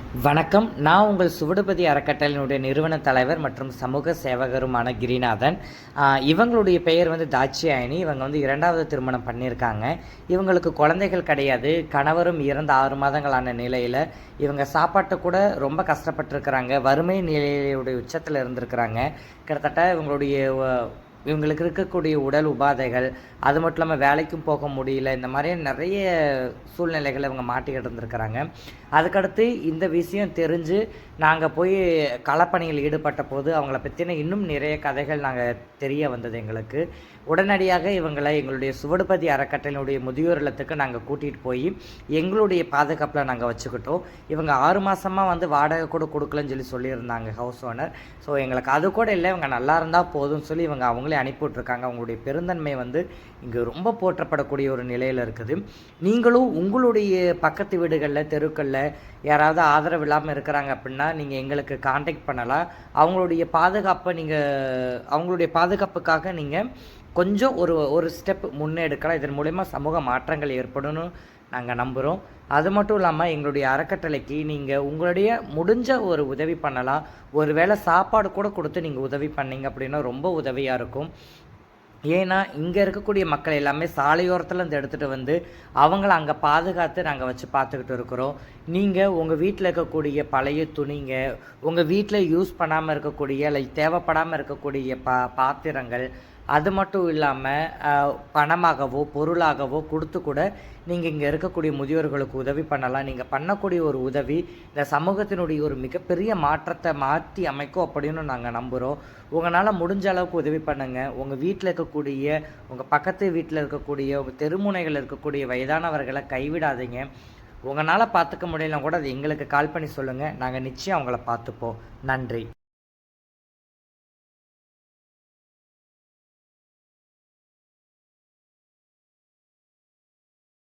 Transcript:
வணக்கம். நான் உங்கள் சுவடுபதி அறக்கட்டளையினுடைய நிறுவன தலைவர் மற்றும் சமூக சேவகருமான கிரிநாதன். இவங்களுடைய பெயர் தாட்சியாயினி. இவங்க 2வது திருமணம் பண்ணியிருக்காங்க. இவங்களுக்கு குழந்தைகள் கிடையாது. கணவரும் இறந்த 6 மாதங்களான நிலையில் இவங்க சாப்பாட்டு கூட ரொம்ப கஷ்டப்பட்டுருக்கிறாங்க. வறுமை நிலையுடைய உச்சத்தில் இருந்திருக்கிறாங்க. கிட்டத்தட்ட இவங்களுக்கு இருக்கக்கூடிய உடல் உபாதைகள், அது மட்டும் இல்லாமல் வேலைக்கும் போக முடியல, இந்த மாதிரி நிறைய சூழ்நிலைகளை இவங்க மாட்டிக்கிட்டு இருந்திருக்கிறாங்க. அதுக்கடுத்து இந்த விஷயம் தெரிஞ்சு நாங்கள் போய் களப்பணியில் ஈடுபட்ட போது அவங்கள பற்றின இன்னும் நிறைய கதைகள் தெரிய வந்தது எங்களுக்கு. உடனடியாக இவங்களை எங்களுடைய சுவடுபதி அறக்கட்டளையினுடைய முதியோர் இல்லத்துக்கு நாங்கள் கூட்டிகிட்டு போய் எங்களுடைய பாதுகாப்பில் நாங்கள் வச்சுக்கிட்டோம். இவங்க 6 மாதமாக வாடகை கூட கொடுக்கலன்னு சொல்லியிருந்தாங்க ஹவுஸ் ஓனர். ஸோ எங்களுக்கு அது கூட இல்லை, இவங்க நல்லா இருந்தால் போதும்னு சொல்லி இவங்க அவங்களே அனுப்பிவிட்ருக்காங்க. அவங்களுடைய பெருந்தன்மை இங்கே ரொம்ப போற்றப்படக்கூடிய ஒரு நிலையில் இருக்குது. நீங்களும் உங்களுடைய பக்கத்து வீடுகளில் தெருக்களில் யாராவது ஆதரவு இல்லாமல் இருக்கிறாங்க அப்படின்னா நீங்கள் எங்களுக்கு காண்டாக்ட் பண்ணலாம். அவங்களுடைய பாதுகாப்புக்காக நீங்கள் கொஞ்சம் ஒரு ஸ்டெப் முன்னெடுக்கலாம். இதன் மூலயமா சமூக மாற்றங்கள் ஏற்படும்னு நாங்கள் நம்புகிறோம். அது மட்டும் இல்லாமல் எங்களுடைய அறக்கட்டளைக்கு நீங்கள் உங்களுடைய முடிஞ்ச ஒரு உதவி பண்ணலாம். ஒரு வேளை சாப்பாடு கூட கொடுத்து நீங்கள் உதவி பண்ணீங்க அப்படின்னா ரொம்ப உதவியாக இருக்கும். ஏன்னா இங்கே இருக்கக்கூடிய மக்கள் எல்லாமே சாலையோரத்தில் இருந்து எடுத்துகிட்டு அவங்கள அங்கே பாதுகாத்து நாங்கள் வச்சு பார்த்துக்கிட்டு இருக்கிறோம். நீங்கள் உங்கள் வீட்டில் இருக்கக்கூடிய பழைய துணிங்க, உங்கள் வீட்டில் யூஸ் பண்ணாமல் இருக்கக்கூடிய இல்லை தேவைப்படாமல் இருக்கக்கூடிய பாத்திரங்கள், அது மட்டும் இல்லாமல் பணமாகவோ பொருளாகவோ கொடுத்து கூட நீங்கள் இங்கே இருக்கக்கூடிய முதியோர்களுக்கு உதவி பண்ணலாம். நீங்கள் பண்ணக்கூடிய ஒரு உதவி இந்த சமூகத்தினுடைய ஒரு மிகப்பெரிய மாற்றத்தை மாற்றி அமைக்கும் அப்படின்னு நாங்கள் நம்புகிறோம். உங்களால் முடிஞ்ச அளவுக்கு உதவி பண்ணுங்கள். உங்கள் வீட்டில் இருக்கக்கூடிய, உங்கள் பக்கத்து வீட்டில் இருக்கக்கூடிய, உங்கள் தெருமுனைகளில் இருக்கக்கூடிய வயதானவர்களை கைவிடாதீங்க. உங்களால் பார்த்துக்க முடியலனா கூட அது எங்களுக்கு கால் பண்ணி சொல்லுங்கள். நாங்கள் நிச்சயம் அவங்கள பார்த்துப்போம். நன்றி.